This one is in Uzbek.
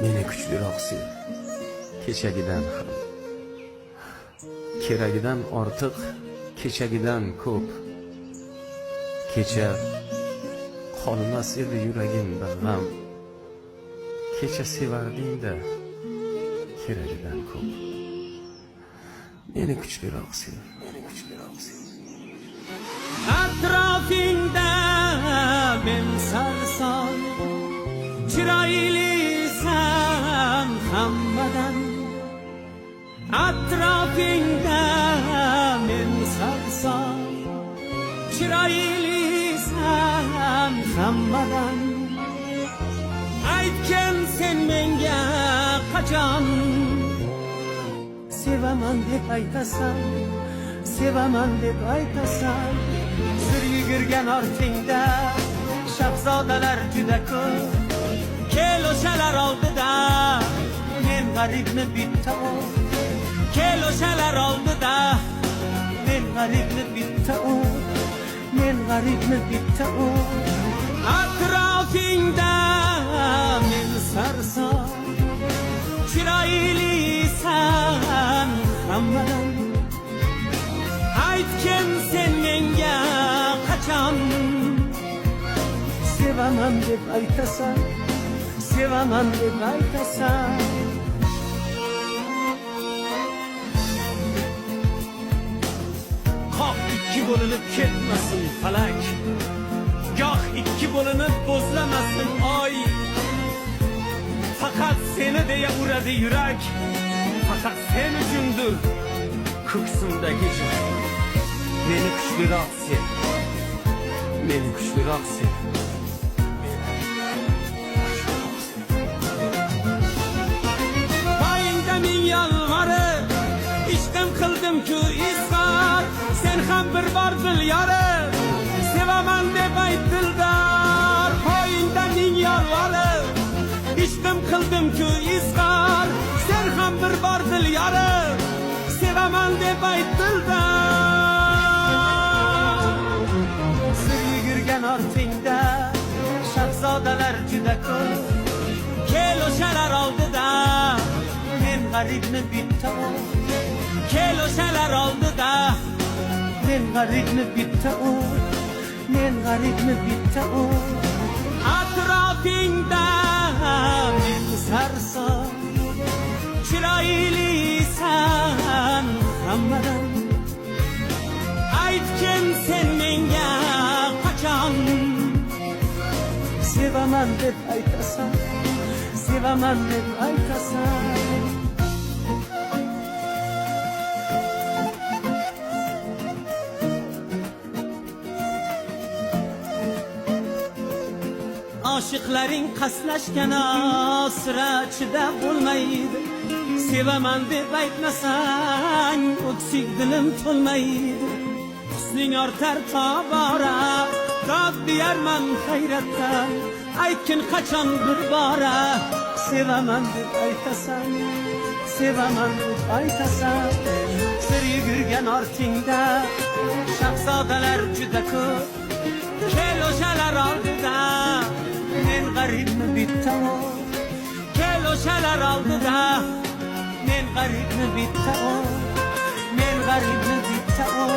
Meni kuchliroq sev, kechagidan ham. Keragidan ortiq, kechagidan ko'p. Kecha qolmas edi yuragimda g'am. Kecha sevarding-da, keragidan ko'p. Meni kuchliroq sev, meni kuchliroq sev. Atrofingda men sarson, chiroylisan hammadan. Atrofingda men sarson, chiroylisan hammadan. Aytgan sen menga qachon sevaman deb aytasan, sevaman deb aytasan. Sir yugurgan ortingda shahzodalar juda ko'p. Kel o'shalar oldida men g'aribni bitta o. Kel o'shalar oldida men g'aribni bitta o. Men g'aribni bitta o. Atrofingda men sarson, chiroylisan hammadan. Aytgan sen menga qachon sevaman deb aytasan, sevaman deb aytasan. Qoq ikki bo'linib ketmasin falak, goh ikki bo'linib bo'zlamasin oy. Faqat seni deya uradi yurak, faqat sen uchundir ko'ksimdagi joy. Meni kuchliroq sev, meni kuchliroq sev. Poyingda men yolvorib ishqim qildim-ku izhor. Sen ham bir bor dil yorib sevaman deb ayt dildor. Poyingda men yolvorib ishqim qildim-ku izhor. Sen ham bir bor dil yorib sevaman deb ayt dildor. Sir yugurgan ortingda shahzodalar juda ko'p. Kel o'shalar oldida men g'aribni bitta o. Kel o'shalar oldida men g'aribni bitta o. Men g'aribni bitta o. Atrofingda men sarson, chiroylisan hammadan. Aytgan sen menga qachon sevaman deb aytasan, sevaman deb aytasan. Oshiqlaring qaslashgan osra chidab bo'lmaydi. Sevaman deb aytmasang o'ksik dilim to'lmaydi. Husning ortar tobora, dod deyarman hayratdan. Aytgin qachon bir bora sevaman deb aytasan, sevaman deb aytasan. Sir yugurgan ortingda shahzodalar juda ko'p. Kel o'shalar oldida men g'aribni bitta o. Kel o'shalar oldida men g'aribni bitta o. Men g'aribni bitta o.